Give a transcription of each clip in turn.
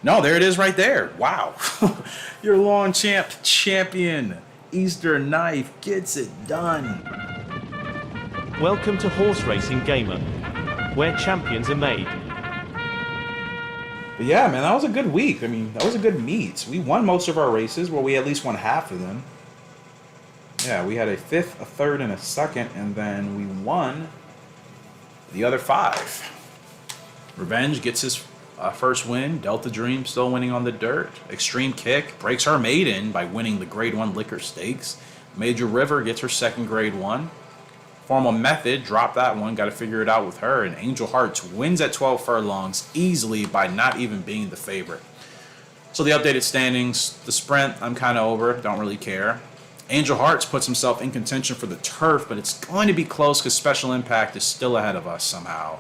No, there it is right there. Wow. Your lawn champion. Eastern Knife gets it done. Welcome to Horse Racing Gamer, where champions are made. But yeah, man, that was a good week. I mean, that was a good meet. We won most of our races. Well, we at least won half of them. Yeah, we had a fifth, a third, and a second, and then we won the other five. Revenge gets his first win. Delta Dream still winning on the dirt. Extreme Kick breaks her maiden by winning the Grade 1 Liquor Stakes. Major River gets her second Grade 1. Formal Method dropped that one. Got to figure it out with her. And Angel Hearts wins at 12 furlongs easily by not even being the favorite. So the updated standings. The sprint, I'm kind of over. Don't really care. Angel Hearts puts himself in contention for the turf, but it's going to be close because Special Impact is still ahead of us somehow.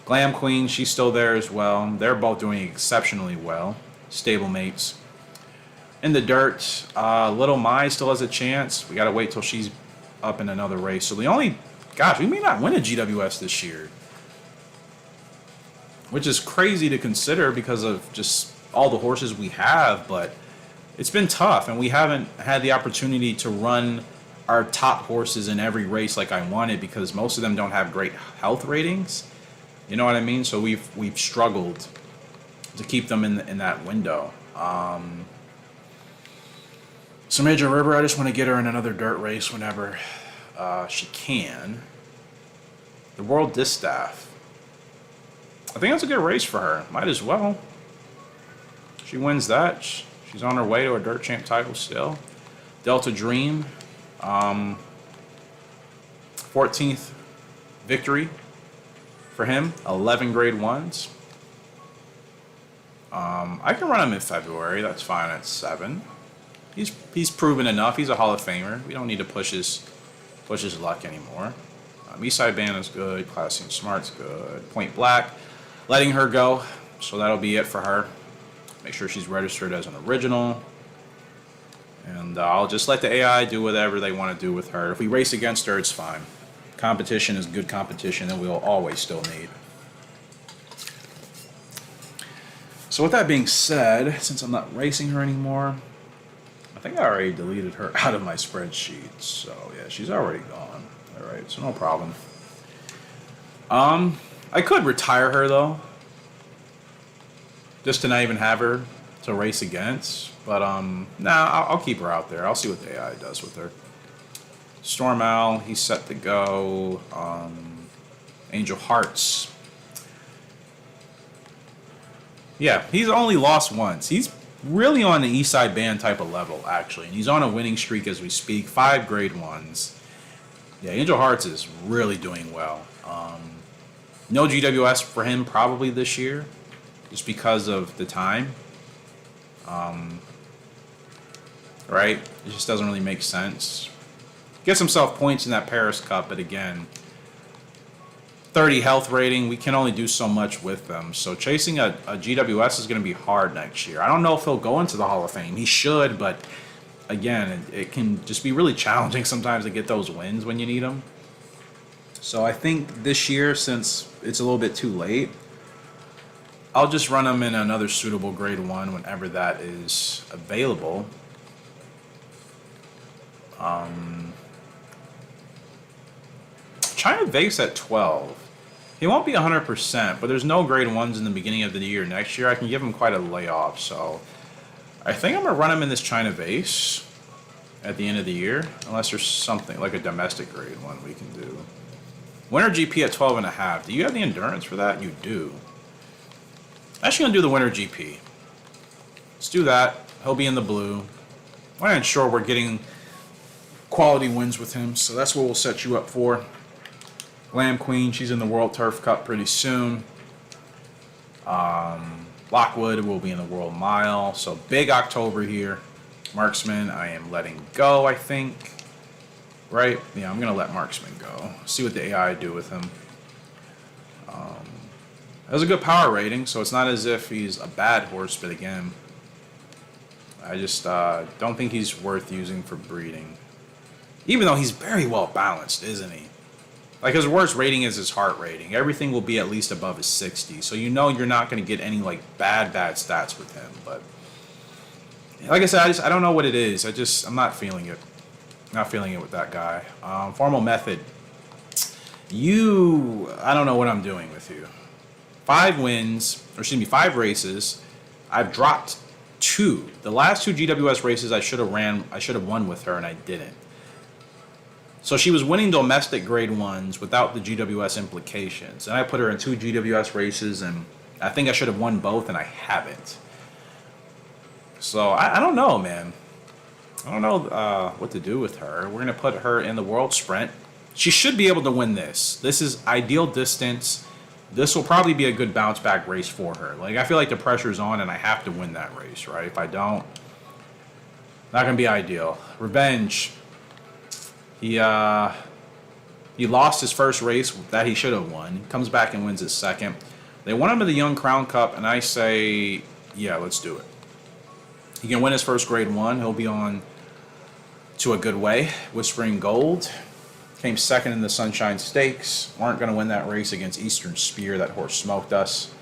Glam Queen, she's still there as well. They're both doing exceptionally well. Stablemates. In the dirt, Little Mai still has a chance. We got to wait till she's up in another race. So we may not win a GWS this year. Which is crazy to consider because of just all the horses we have, but it's been tough and we haven't had the opportunity to run our top horses in every race like I wanted because most of them don't have great health ratings. You know what I mean? So we've struggled to keep them in that window. So Major River, I just want to get her in another dirt race whenever she can. The World Distaff. I think that's a good race for her. Might as well. She wins that. She's on her way to a dirt champ title still. Delta Dream. 14th victory for him. 11 Grade 1s. I can run him in February. That's fine at 7. He's proven enough. He's a Hall of Famer. We don't need to push his luck anymore. Eastside Band is good. Classy and Smart's good. Point Black, letting her go. So that'll be it for her. Make sure she's registered as an original. And I'll just let the AI do whatever they want to do with her. If we race against her, it's fine. Competition is good competition that we'll always still need. So with that being said, since I'm not racing her anymore, I think I already deleted her out of my spreadsheet. So yeah, she's already gone. All right, so no problem. I could retire her though, just to not even have her to race against. But I'll keep her out there. I'll see what the AI does with her. Storm Owl, he's set to go. Angel Hearts. Yeah, he's only lost once. He's really on the Eastside Band type of level, actually. And he's on a winning streak as we speak. 5 Grade 1s. Yeah, Angel Hearts is really doing well. No GWS for him probably this year, just because of the time. Right? It just doesn't really make sense. Gets himself points in that Paris Cup, but again, 30 health rating, we can only do so much with them. So chasing a GWS is going to be hard next year. I don't know if he'll go into the Hall of Fame. He should, but again, it can just be really challenging sometimes to get those wins when you need them. So I think this year, since it's a little bit too late, I'll just run him in another suitable Grade 1 whenever that is available. China Vase at 12. He won't be 100%, but there's no Grade 1s in the beginning of the year. Next year, I can give him quite a layoff. So I think I'm going to run him in this China Vase at the end of the year, unless there's something like a domestic Grade 1 we can do. Winter GP at 12.5. Do you have the endurance for that? You do. Actually, going to do the Winter GP. Let's do that. He'll be in the blue. I want to ensure we're getting quality wins with him, so that's what we'll set you up for. Glam Queen, she's in the World Turf Cup pretty soon. Lockwood will be in the World Mile. So big October here. Marksman, I am letting go, I think. Right? Yeah, I'm going to let Marksman go. See what the AI do with him. Has a good power rating, so it's not as if he's a bad horse, but again, I just don't think he's worth using for breeding. Even though he's very well balanced, isn't he? Like, his worst rating is his heart rating. Everything will be at least above his 60. So you know you're not going to get any, like, bad stats with him. But, like I said, I don't know what it is. I'm not feeling it. Not feeling it with that guy. Formal method. I don't know what I'm doing with you. 5 wins, or excuse me, 5 races. I've dropped 2. The last 2 GWS races I should have won with her, and I didn't. So she was winning domestic grade 1s without the GWS implications. And I put her in 2 GWS races, and I think I should have won both, and I haven't. So I don't know, man. I don't know what to do with her. We're going to put her in the World Sprint. She should be able to win this. This is ideal distance. This will probably be a good bounce back race for her. Like, I feel like the pressure's on, and I have to win that race, right? If I don't, not going to be ideal. Revenge. He lost his first race that he should have won. He comes back and wins his second. They want him to the Young Crown Cup, and I say, yeah, let's do it. He can win his first grade 1. He'll be on to a good way. Whispering Gold came second in the Sunshine Stakes. Aren't going to win that race against Eastern Spear. That horse smoked us.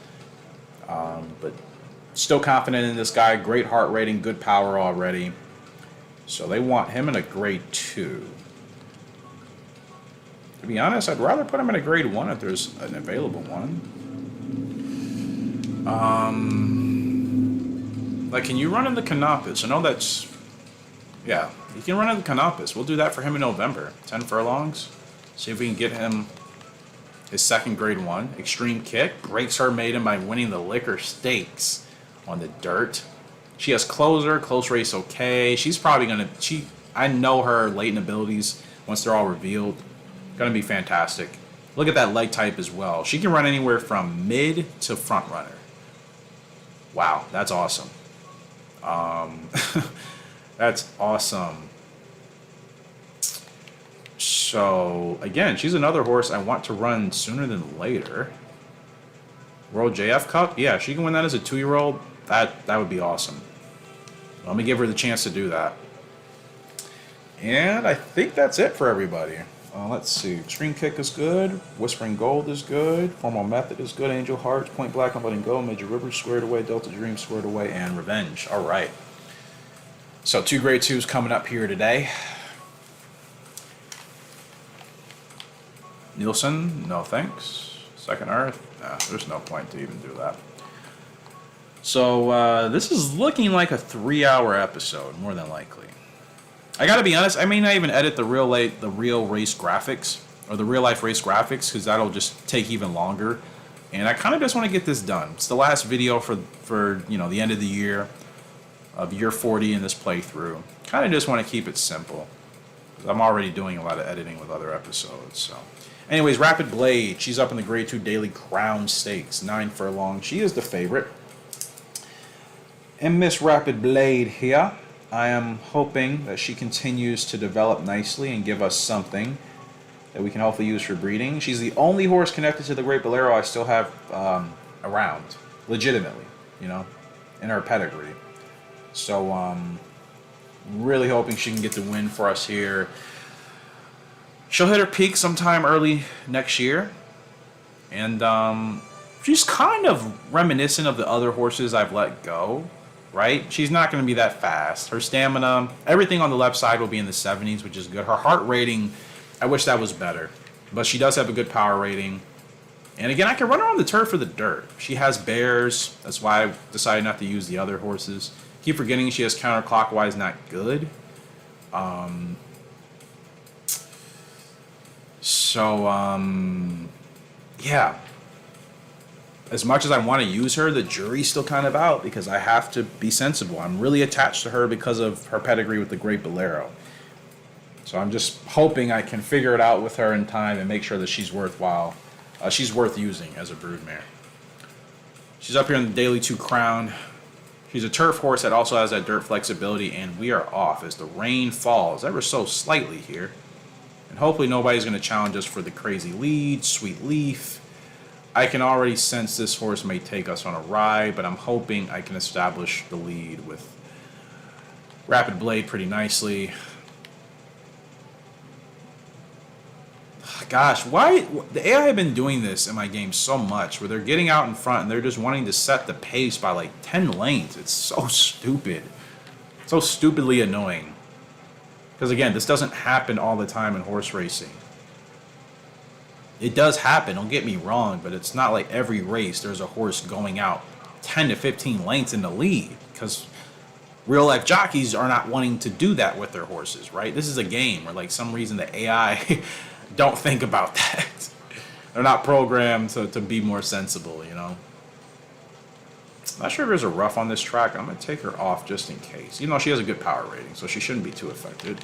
But still confident in this guy. Great heart rating, good power already. So they want him in a grade 2. To be honest, I'd rather put him in a grade 1 if there's an available one. Like, can you run in the Canopus? I know that's... Yeah, you can run in the Canopus. We'll do that for him in November. 10 furlongs. See if we can get him his second grade 1. Extreme Kick. Breaks her maiden by winning the Liquor Stakes on the dirt. She has Closer. Close race okay. She's probably going to... I know her latent abilities once they're all revealed. Going to be fantastic. Look at that leg type as well. She can run anywhere from mid to front runner. Wow, that's awesome. That's awesome. So, again, she's another horse I want to run sooner than later. World JF Cup? Yeah, she can win that as a 2-year-old. That would be awesome. Let me give her the chance to do that. And I think that's it for everybody. Let's see. Extreme Kick is good. Whispering Gold is good. Formal Method is good. Angel Hearts, Point Black, I'm letting go. Major River squared away. Delta Dream squared away. And Revenge. All right. So 2 grade 2s coming up here today. Nielsen, no thanks. Second Earth, nah, there's no point to even do that. So this is looking like a 3-hour episode, more than likely. I gotta be honest, I may not even edit the real race graphics or the real life race graphics because that'll just take even longer. And I kind of just want to get this done. It's the last video for the end of the year, of year 40 in this playthrough. Kind of just want to keep it simple. I'm already doing a lot of editing with other episodes. So, anyways, Rapid Blade. She's up in the grade 2 Daily Crown Stakes, 9 furlong. She is the favorite. And Miss Rapid Blade here, I am hoping that she continues to develop nicely and give us something that we can hopefully use for breeding. She's the only horse connected to the Great Bolero I still have around, legitimately, in her pedigree. So, really hoping she can get the win for us here. She'll hit her peak sometime early next year. And she's kind of reminiscent of the other horses I've let go, right? She's not going to be that fast. Her stamina, everything on the left side will be in the 70s, which is good. Her heart rating, I wish that was better. But she does have a good power rating. And again, I can run her on the turf for the dirt. She has bears. That's why I decided not to use the other horses. Keep forgetting she has counterclockwise, not good. Yeah. As much as I want to use her, the jury's still kind of out because I have to be sensible. I'm really attached to her because of her pedigree with the Great Bolero. So I'm just hoping I can figure it out with her in time and make sure that she's worthwhile. She's worth using as a broodmare. She's up here in the Daily 2 Crown. She's a turf horse that also has that dirt flexibility, and we are off as the rain falls ever so slightly here. And hopefully nobody's going to challenge us for the crazy lead, Sweet Leaf. I can already sense this horse may take us on a ride, but I'm hoping I can establish the lead with Rapid Blade pretty nicely. Gosh, why the AI have been doing this in my game so much, where they're getting out in front and they're just wanting to set the pace by like 10 lanes. It's so stupid, so stupidly annoying. Because again, this doesn't happen all the time in horse racing. It does happen, don't get me wrong, but it's not like every race there's a horse going out 10 to 15 lengths in the lead, because real life jockeys are not wanting to do that with their horses, right? This is a game where, like, some reason the AI don't think about that. They're not programmed to be more sensible, you know? Not sure if there's a rough on this track. I'm going to take her off just in case. Even though she has a good power rating, so she shouldn't be too affected.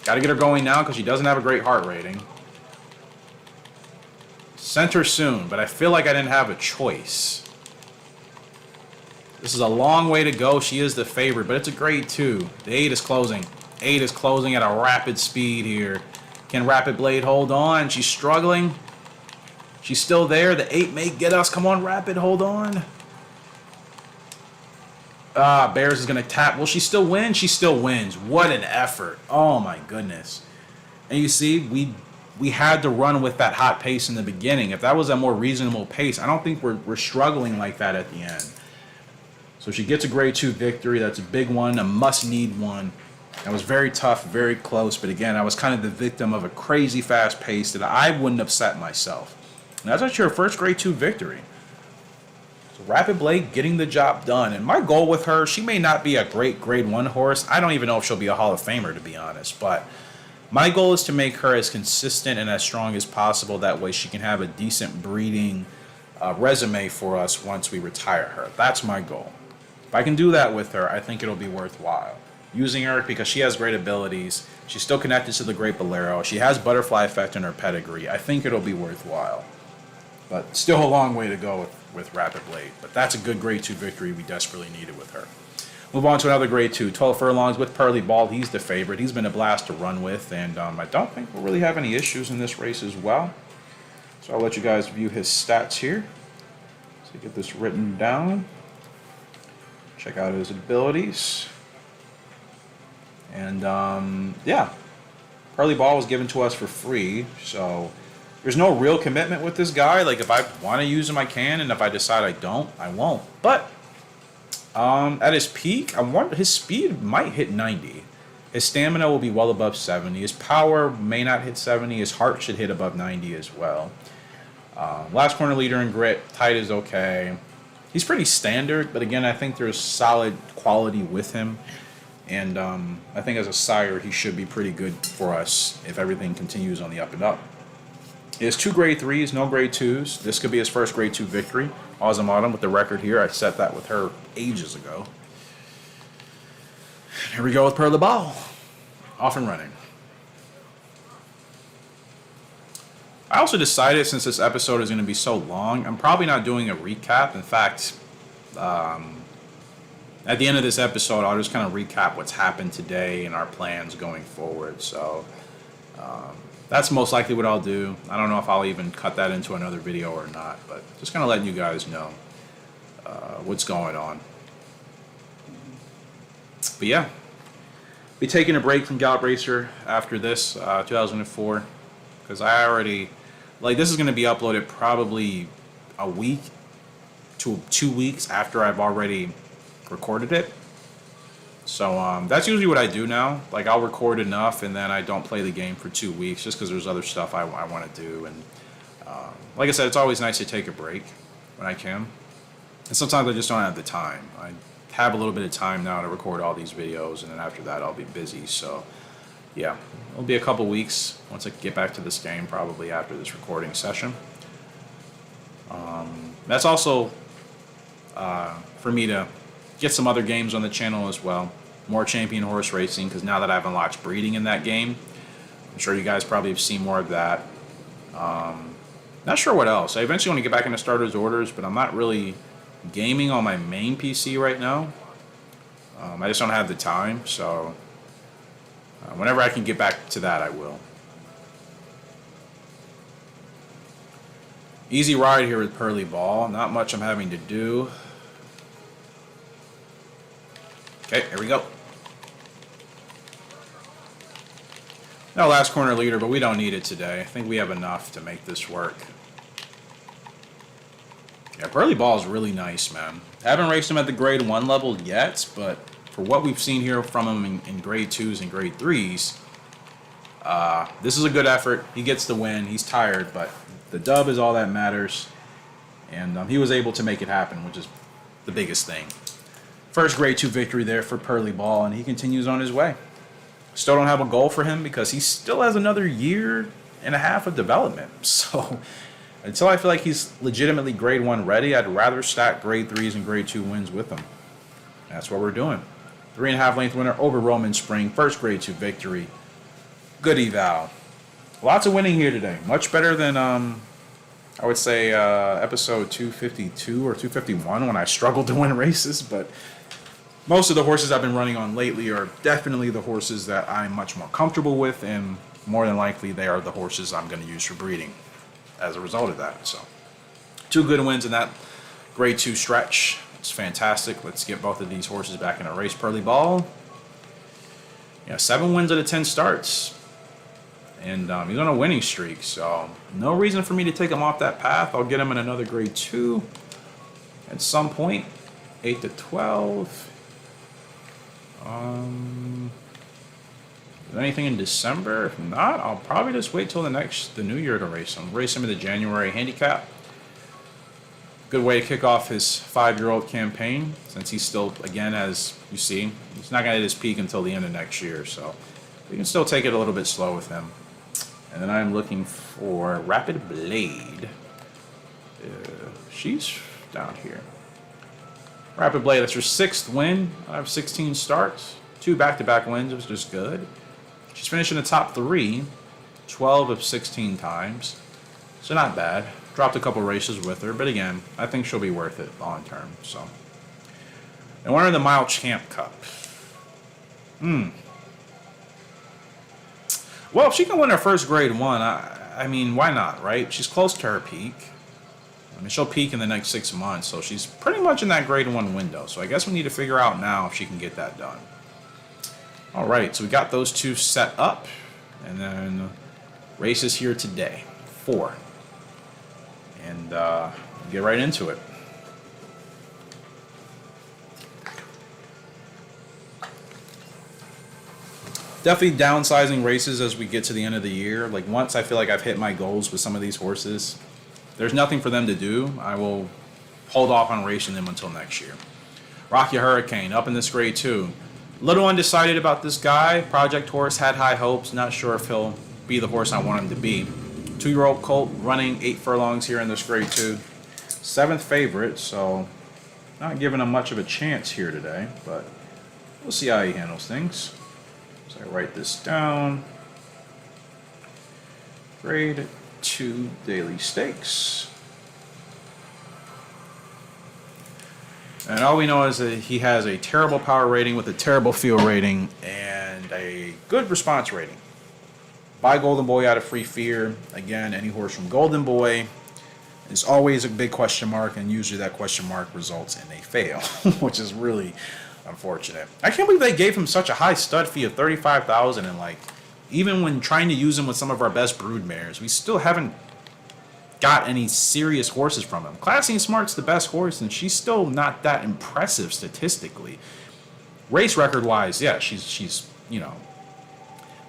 Got to get her going now because she doesn't have a great heart rating. Sent her soon, but I feel like I didn't have a choice. This is a long way to go. She is the favorite, but it's a grade 2. The 8 is closing. 8 is closing at a rapid speed here. Can Rapid Blade hold on? She's struggling. She's still there. The 8 may get us. Come on, Rapid, hold on. Bears is going to tap. Will she still win? She still wins. What an effort. Oh, my goodness. And you see, we had to run with that hot pace in the beginning. If that was a more reasonable pace, I don't think we're struggling like that at the end. So she gets a grade 2 victory. That's a big one, a must-need one. That was very tough, very close. But again, I was kind of the victim of a crazy fast pace that I wouldn't have set myself. And that's actually her first grade 2 victory. So Rapid Blade getting the job done. And my goal with her, she may not be a great grade 1 horse. I don't even know if she'll be a Hall of Famer, to be honest. But my goal is to make her as consistent and as strong as possible. That way she can have a decent breeding resume for us once we retire her. That's my goal. If I can do that with her, I think it'll be worthwhile. Using her because she has great abilities. She's still connected to the great Bolero. She has butterfly effect in her pedigree. I think it'll be worthwhile. But still a long way to go with Rapid Blade. But that's a good grade 2 victory we desperately needed with her. Move on to another grade 2. 12 furlongs with Pearly Ball. He's the favorite. He's been a blast to run with. And I don't think we'll really have any issues in this race as well. So I'll let you guys view his stats here. So get this written down. Check out his abilities. And yeah, Pearly Ball was given to us for free, so there's no real commitment with this guy. Like, if I want to use him, I can, and if I decide I don't, I won't. But at his peak, I wonder, his speed might hit 90. His stamina will be well above 70. His power may not hit 70. His heart should hit above 90 as well. Last corner leader in grit, tight is okay. He's pretty standard, but again, I think there's solid quality with him. And I think as a sire, he should be pretty good for us if everything continues on the up and up. He has 2 grade 3s, no grade 2s. This could be his first grade 2 victory. Autumn with the record here. I set that with her ages ago. Here we go with Pearly Ball. Off and running. I also decided, since this episode is going to be so long, I'm probably not doing a recap. In fact, at the end of this episode, I'll just kind of recap what's happened today and our plans going forward. So that's most likely what I'll do. I don't know if I'll even cut that into another video or not, but just kind of letting you guys know what's going on. But yeah, be taking a break from Gallop Racer after this 2004, because I already, like, this is going to be uploaded probably a week to 2 weeks after I've already recorded it. So that's usually what I do now. Like, I'll record enough and then I don't play the game for 2 weeks just because there's other stuff I want to do. And like I said, it's always nice to take a break when I can. And sometimes I just don't have the time. I have a little bit of time now to record all these videos, and then after that I'll be busy. So yeah, it'll be a couple weeks once I get back to this game, probably after this recording session. That's also for me to get some other games on the channel as well. More champion horse racing, because now that I've unlocked breeding in that game, I'm sure you guys probably have seen more of that. Not sure what else. I eventually want to get back into starters orders, but I'm not really gaming on my main PC right now. I just don't have the time, so whenever I can get back to that, I will. Easy ride here with Pearly Ball. Not much I'm having to do. Okay, here we go. No last corner leader, but we don't need it today. I think we have enough to make this work. Yeah, Pearly Ball is really nice, man. Haven't raced him at the grade 1 level yet, but for what we've seen here from him in grade 2s and grade 3s, this is a good effort. He gets the win. He's tired, but the dub is all that matters. And he was able to make it happen, which is the biggest thing. First grade 2 victory there for Pearly Ball, and he continues on his way. Still don't have a goal for him because he still has another year and a half of development. So until I feel like he's legitimately grade 1 ready, I'd rather stack grade 3s and grade 2 wins with him. That's what we're doing. 3.5 length winner over Roman Spring. First grade 2 victory. Good eval. Lots of winning here today. Much better than, I would say, episode 252 or 251 when I struggled to win races. But most of the horses I've been running on lately are definitely the horses that I'm much more comfortable with. And more than likely, they are the horses I'm going to use for breeding as a result of that. So 2 good wins in that grade 2 stretch. It's fantastic. Let's get both of these horses back in a race. Pearly Ball. Yeah, 7 wins out of 10 starts. And he's on a winning streak, so no reason for me to take him off that path. I'll get him in another grade 2 at some point. 8 to 12. Is there anything in December? If not, I'll probably just wait till the new year to race him. Race him in the January handicap. Good way to kick off his 5-year-old campaign, since he's still, again, as you see, he's not going to hit his peak until the end of next year, so we can still take it a little bit slow with him. And then I'm looking for Rapid Blade. She's down here. Rapid Blade, that's her 6th win out of 16 starts. 2 back-to-back wins, which is good. She's finished in the top 3, 12 of 16 times. So not bad. Dropped a couple races with her, but again, I think she'll be worth it long term. So, and we're in the Mile Champ Cup. Well, if she can win her first grade 1, I mean, why not, right? She's close to her peak. I mean, she'll peak in the next 6 months, so she's pretty much in that grade 1 window. So I guess we need to figure out now if she can get that done. All right, so we got those 2 set up, and then races here today, 4. And get right into it. Definitely downsizing races as we get to the end of the year. Like, once I feel like I've hit my goals with some of these horses, there's nothing for them to do. I will hold off on racing them until next year. Rocky Hurricane up in this grade 2. Little undecided about this guy. Project Horse, had high hopes. Not sure if he'll be the horse I want him to be. 2-year-old colt running 8 furlongs here in this grade 2. 7th favorite, so not giving him much of a chance here today, but we'll see how he handles things. So I write this down. Grade 2 daily stakes. And all we know is that he has a terrible power rating with a terrible field rating and a good response rating. Buy Golden Boy out of Free Fear. Again, any horse from Golden Boy is always a big question mark, and usually that question mark results in a fail, which is really unfortunate. I can't believe they gave him such a high stud fee of $35,000, and like, even when trying to use him with some of our best brood mares, we still haven't got any serious horses from him. Classy and Smart's the best horse, and she's still not that impressive statistically. Race record wise, yeah, she's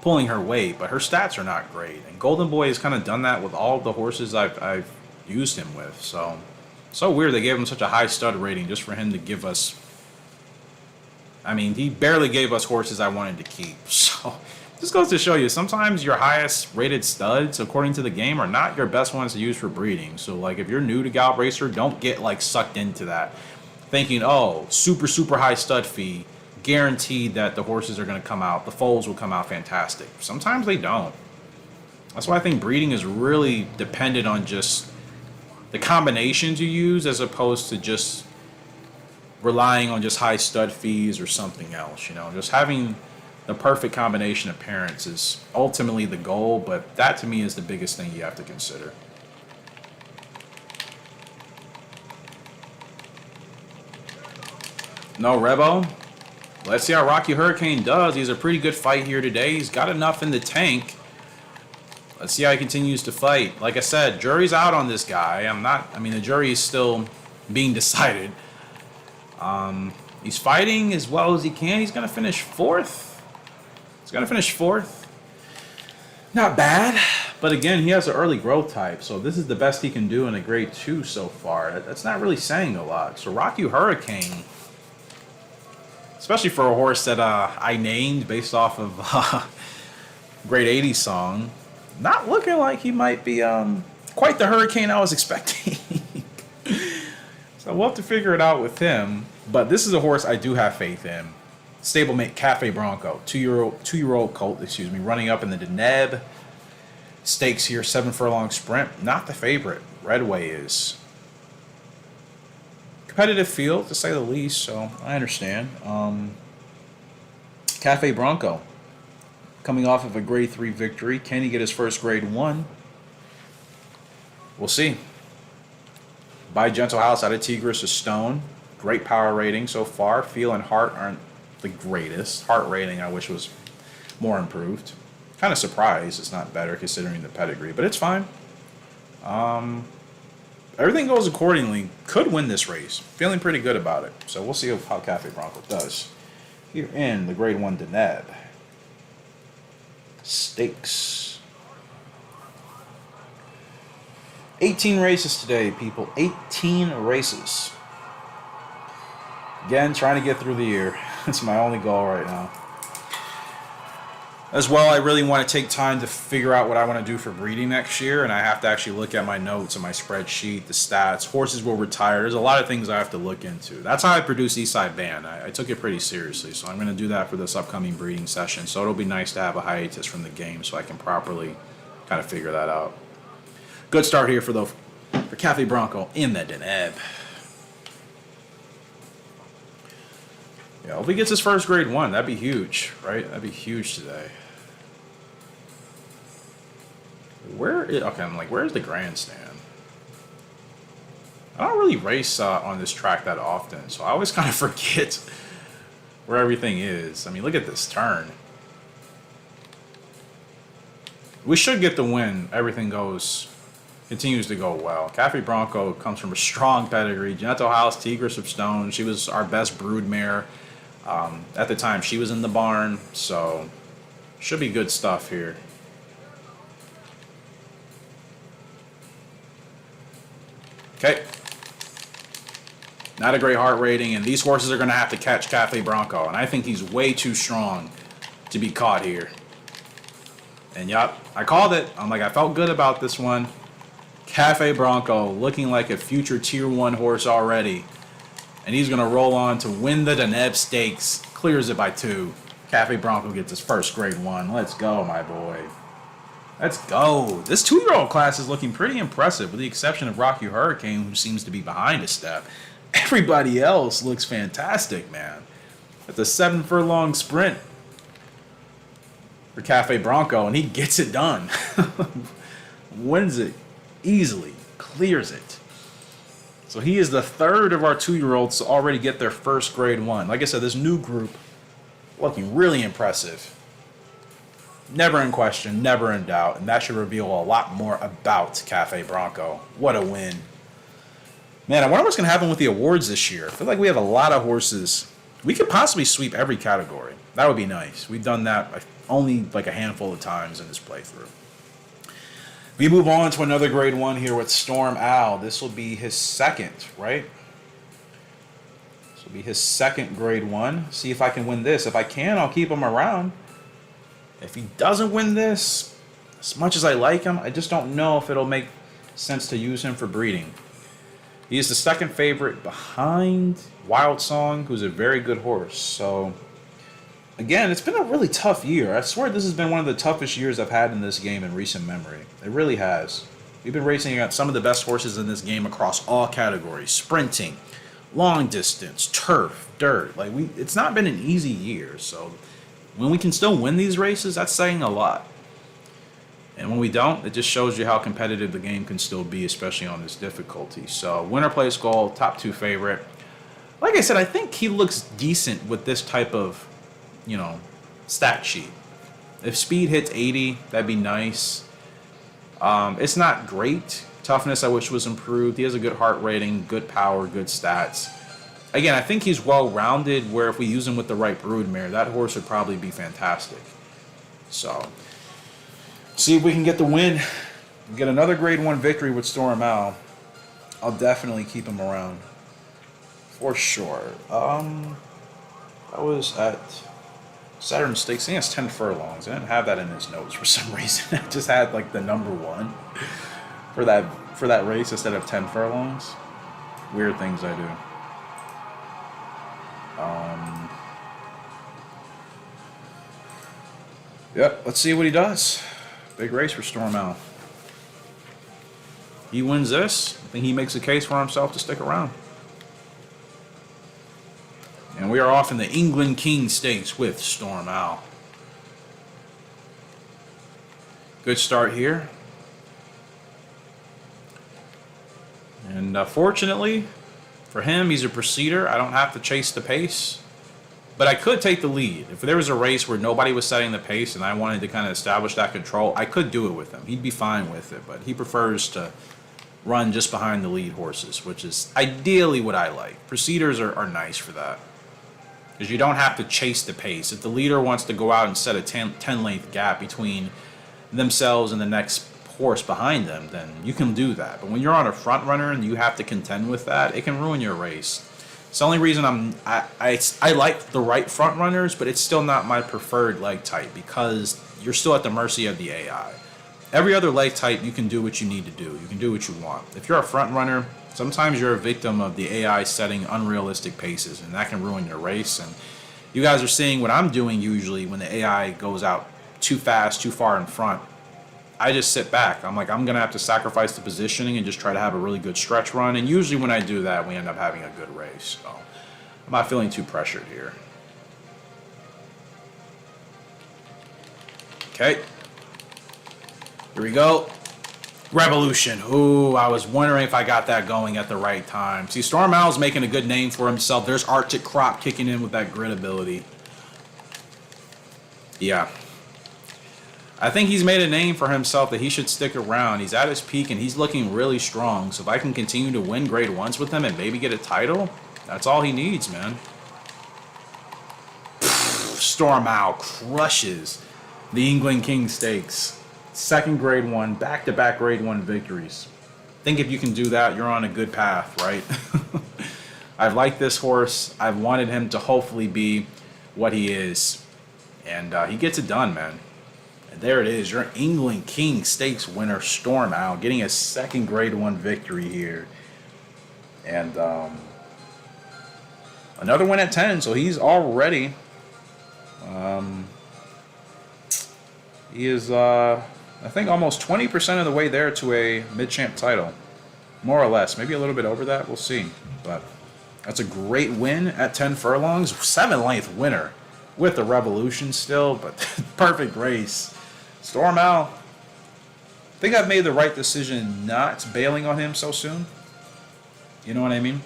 pulling her weight, but her stats are not great. And Golden Boy has kind of done that with all the horses I've used him with. So weird they gave him such a high stud rating just for him to give us. I mean, he barely gave us horses I wanted to keep. So this goes to show you, sometimes your highest rated studs, according to the game, are not your best ones to use for breeding. So like, if you're new to Gallop Racer, don't get like sucked into that, thinking, oh, super high stud fee, guaranteed that the horses are going to come out, the foals will come out fantastic. Sometimes they don't. That's why I think breeding is really dependent on just the combinations you use, as opposed to just relying on just high stud fees or something else. Just having the perfect combination of parents is ultimately the goal, but that to me is the biggest thing you have to consider. No Rebo. Let's see how Rocky Hurricane does. He's a pretty good fight here today. He's got enough in the tank Let's see how he continues to fight. Like I said, jury's out on this guy. The jury is still being decided. He's fighting as well as he can. He's going to finish fourth. Not bad. But again, he has an early growth type. So this is the best he can do in a grade 2 so far. That's not really saying a lot. So Rock You Hurricane, especially for a horse that I named based off of grade 80 song, not looking like he might be quite the Hurricane I was expecting. So we'll have to figure it out with him. But this is a horse I do have faith in. Stablemate Cafe Bronco, two-year-old colt, running up in the Deneb stakes here, 7 furlong sprint. Not the favorite. Redway is. Competitive field, to say the least, so I understand. Cafe Bronco, coming off of a grade 3 victory. Can he get his first grade 1? We'll see. By Gentle House out of Tigris of Stone. Great power rating so far. Feel and heart aren't the greatest. Heart rating I wish was more improved. Kind of surprised it's not better considering the pedigree, but it's fine. Everything goes accordingly. Could win this race. Feeling pretty good about it. So we'll see how Cafe Bronco does. Here in the grade 1 Deneb. Stakes. 18 races today, people. 18 races. Again, trying to get through the year. That's my only goal right now. As well, I really want to take time to figure out what I want to do for breeding next year, and I have to actually look at my notes and my spreadsheet, the stats. Horses will retire. There's a lot of things I have to look into. That's how I produce Eastside Band. I took it pretty seriously, so I'm going to do that for this upcoming breeding session. So it'll be nice to have a hiatus from the game so I can properly kind of figure that out. Good start here for Cafe Bronco in the Deneb. Yeah, if he gets his first grade 1, that'd be huge, right? That'd be huge today. Where's the grandstand? I don't really race on this track that often, so I always kind of forget where everything is. I mean, look at this turn. We should get the win. Everything continues to go well. Cafe Bronco comes from a strong pedigree. Gentle House, Tigris of Stone. She was our best brood mare. At the time, she was in the barn, so should be good stuff here. Okay. Not a great heart rating, and these horses are going to have to catch Cafe Bronco, and I think he's way too strong to be caught here. And yup, I called it. I felt good about this one. Cafe Bronco looking like a future Tier 1 horse already. And he's going to roll on to win the Deneb Stakes. Clears it by 2. Cafe Bronco gets his first grade 1. Let's go, my boy. Let's go. This 2-year-old class is looking pretty impressive, with the exception of Rock You Hurricane, who seems to be behind a step. Everybody else looks fantastic, man. It's a 7 furlong sprint for Cafe Bronco, and he gets it done. Wins it easily. Clears it. So he is the third of our 2-year-olds to already get their first grade 1. Like I said, this new group looking really impressive. Never in question, never in doubt, and that should reveal a lot more about Cafe Bronco. What a win. Man, I wonder what's going to happen with the awards this year. I feel like we have a lot of horses. We could possibly sweep every category. That would be nice. We've done that only a handful of times in this playthrough. We move on to another grade 1 here with Storm Owl. This will be his second, right? This will be his second grade 1. See if I can win this. If I can, I'll keep him around. If he doesn't win this, as much as I like him, I just don't know if it'll make sense to use him for breeding. He is the second favorite behind Wild Song, who's a very good horse. So, again, it's been a really tough year. I swear this has been one of the toughest years I've had in this game in recent memory. It really has. We've been racing against some of the best horses in this game across all categories. Sprinting, long distance, turf, dirt. It's not been an easy year. So when we can still win these races, that's saying a lot. And when we don't, it just shows you how competitive the game can still be, especially on this difficulty. So winner place goal, top 2 favorite. Like I said, I think he looks decent with this type of stat sheet. If speed hits 80, that'd be nice. It's not great. Toughness, I wish was improved. He has a good heart rating, good power, good stats. Again, I think he's well-rounded, where if we use him with the right broodmare, that horse would probably be fantastic. So, see if we can get the win. Get another grade 1 victory with Storm Owl. I'll definitely keep him around. For sure. I was at Saturn Stakes. I think it's 10 furlongs. I didn't have that in his notes for some reason. I just had like the number 1 for that race instead of 10 furlongs. Weird things I do. Yep, let's see what he does. Big race for Storm Owl. He wins this. I think he makes a case for himself to stick around. And we are off in the England King Stakes with Storm Owl. Good start here. And fortunately for him, he's a proceeder. I don't have to chase the pace. But I could take the lead. If there was a race where nobody was setting the pace and I wanted to kind of establish that control, I could do it with him. He'd be fine with it. But he prefers to run just behind the lead horses, which is ideally what I like. Proceeders are nice for that. Because you don't have to chase the pace. If the leader wants to go out and set a 10-length gap between themselves and the next horse behind them, then you can do that. But when you're on a front runner and you have to contend with that, it can ruin your race. It's the only reason I like the right front runners, but it's still not my preferred leg type because you're still at the mercy of the AI. Every other leg type, you can do what you need to do. You can do what you want. If you're a front runner, sometimes you're a victim of the AI setting unrealistic paces, and that can ruin your race. And you guys are seeing what I'm doing usually when the AI goes out too fast, too far in front. I just sit back. I'm like, I'm going to have to sacrifice the positioning and just try to have a really good stretch run. And usually when I do that, we end up having a good race. So I'm not feeling too pressured here. Okay. Here we go. Revolution. Ooh, I was wondering if I got that going at the right time. See, Storm Owl's making a good name for himself. There's Arctic Crop kicking in with that grit ability. Yeah. I think he's made a name for himself that he should stick around. He's at his peak and he's looking really strong. So if I can continue to win grade 1s with him and maybe get a title, that's all he needs, man. Storm Owl crushes the England King Stakes. Second grade 1, back-to-back grade 1 victories. I think if you can do that, you're on a good path, right? I've liked this horse. I've wanted him to hopefully be what he is. And he gets it done, man. And there it is, your England King Stakes winner, Storm Owl, getting a second grade 1 victory here. And another win at 10, so he's already... he is, I think, almost 20% of the way there to a mid-champ title. More or less. Maybe a little bit over that. We'll see. But that's a great win at 10 furlongs. 7-length winner with the Revolution still, but perfect race. Storm Owl, I think I've made the right decision not bailing on him so soon. You know what I mean?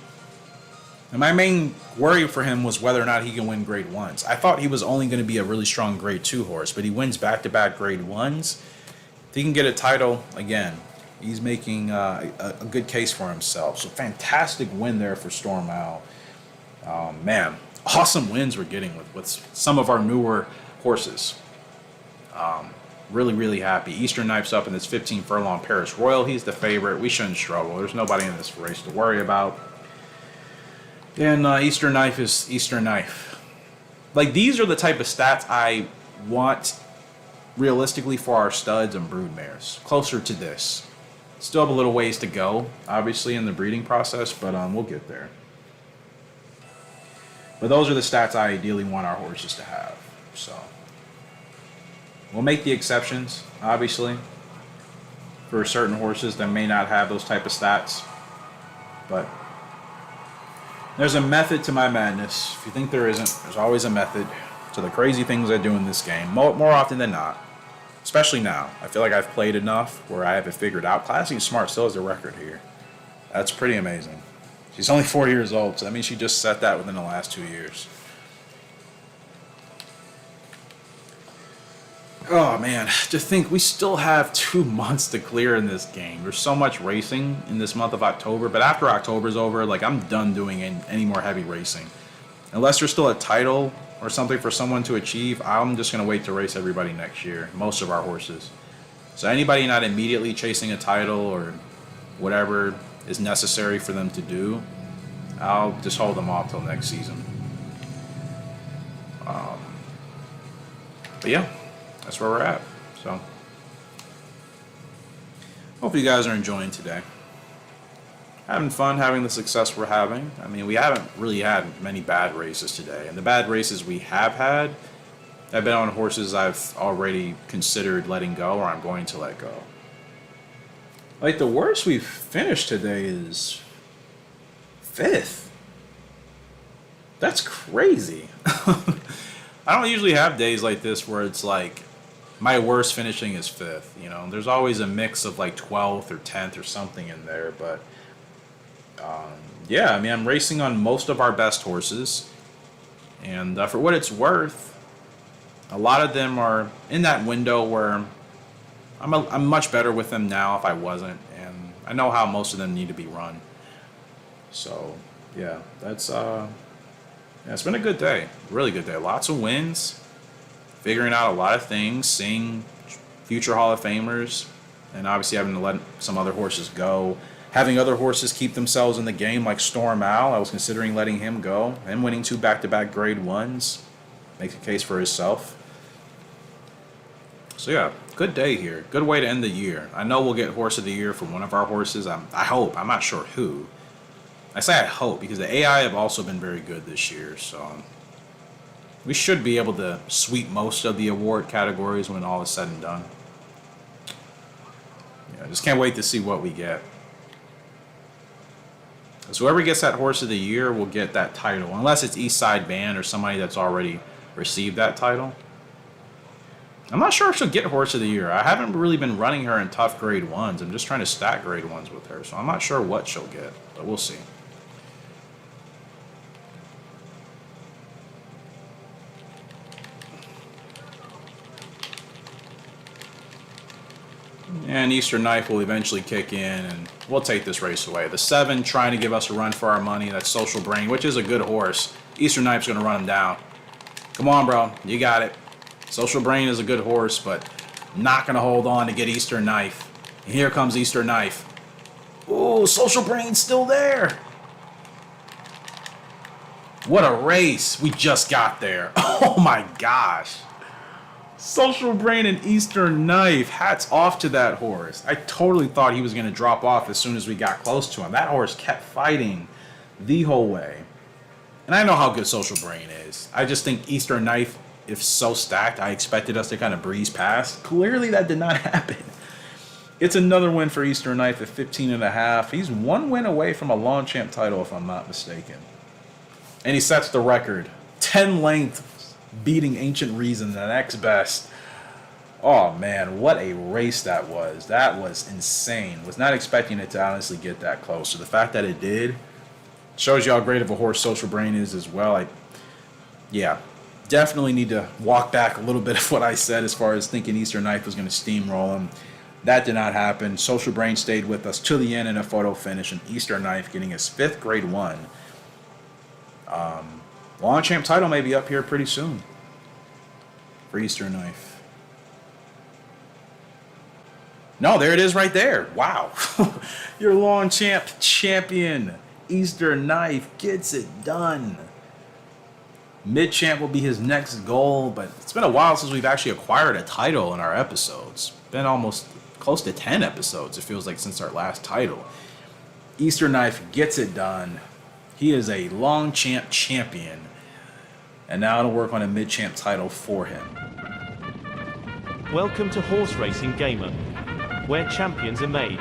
And my main worry for him was whether or not he can win grade 1s. I thought he was only going to be a really strong grade 2 horse, but he wins back-to-back grade 1s. If he can get a title, again, he's making a good case for himself. So fantastic win there for Storm Owl. Man, awesome wins we're getting with some of our newer horses. Really, really happy. Eastern Knife's up in this 15 furlong Paris Royal. He's the favorite. We shouldn't struggle. There's nobody in this race to worry about. And Eastern Knife is Eastern Knife. Like, these are the type of stats I want realistically for our studs and broodmares. Closer to this. Still have a little ways to go, obviously, in the breeding process, but we'll get there. But those are the stats I ideally want our horses to have. So we'll make the exceptions, obviously, for certain horses that may not have those type of stats. But there's a method to my madness. If you think there isn't, there's always a method to the crazy things I do in this game. More often than not. Especially now. I feel like I've played enough where I have it figured out. Classy Smart still has the record here. That's pretty amazing. She's only 4 years old, so that means she just set that within the last 2 years. Oh man, to think we still have 2 months to clear in this game. There's so much racing in this month of October, but after October's over, like I'm done doing any more heavy racing. Unless there's still a title or something for someone to achieve, I'm just gonna wait to race everybody next year. Most of our horses. So anybody not immediately chasing a title or whatever is necessary for them to do, I'll just hold them off till next season. But yeah, that's where we're at. So, hope you guys are enjoying today. Having fun, having the success we're having. I mean, we haven't really had many bad races today. And the bad races we have had have been on horses I've already considered letting go or I'm going to let go. Like, the worst we've finished today is 5th. That's crazy. I don't usually have days like this where it's like my worst finishing is 5th. You know, there's always a mix of like 12th or 10th or something in there. But yeah, I mean, I'm racing on most of our best horses. And for what it's worth, a lot of them are in that window where I'm much better with them now if I wasn't. And I know how most of them need to be run. So, yeah, that's... Yeah, it's been a good day. Really good day. Lots of wins. Figuring out a lot of things. Seeing future Hall of Famers. And obviously having to let some other horses go. Having other horses keep themselves in the game like Storm Al. I was considering letting him go. And winning 2 back-to-back grade 1s. Makes a case for himself. So yeah, good day here. Good way to end the year. I know we'll get Horse of the Year from one of our horses. I hope. I'm not sure who. I say I hope because the AI have also been very good this year, so we should be able to sweep most of the award categories when all is said and done. Yeah, I just can't wait to see what we get. So whoever gets that Horse of the Year will get that title, unless it's Eastside Band or somebody that's already received that title. I'm not sure if she'll get Horse of the Year. I haven't really been running her in tough grade 1s. I'm just trying to stack grade 1s with her, so I'm not sure what she'll get, but we'll see. And Eastern Knife will eventually kick in, and we'll take this race away. The 7 trying to give us a run for our money. That's Social Brain, which is a good horse. Eastern Knife's going to run him down. Come on, bro. You got it. Social Brain is a good horse, but not going to hold on to get Eastern Knife. And here comes Eastern Knife. Ooh, Social Brain's still there. What a race. We just got there. Oh, my gosh. Social Brain and Eastern Knife. Hats off to that horse. I totally thought he was going to drop off as soon as we got close to him. That horse kept fighting the whole way. And I know how good Social Brain is. I just think Eastern Knife, if so stacked, I expected us to kind of breeze past. Clearly that did not happen. It's another win for Eastern Knife at 15.5. He's 1 win away from a lawn champ title, if I'm not mistaken. And he sets the record. 10 lengths beating Ancient Reason, the next best. Oh man, what a race that was. That was insane. Was not expecting it to honestly get that close. So the fact that it did shows you how great of a horse Social Brain is as well. Yeah, definitely need to walk back a little bit of what I said as far as thinking Eastern Knife was going to steamroll him. That did not happen. Social Brain stayed with us to the end in a photo finish, and Eastern Knife getting his 5th grade 1. Lawn champ title may be up here pretty soon for Eastern Knife. No, there it is right there. Wow. Your lawn champ champion, Eastern Knife, gets it done. Mid champ will be his next goal, but it's been a while since we've actually acquired a title in our episodes. Been almost close to 10 episodes, it feels like, since our last title. Eastern Knife gets it done. He is a long champ champion. And now it'll work on a mid-champ title for him. Welcome to Horse Racing Gamer, where champions are made.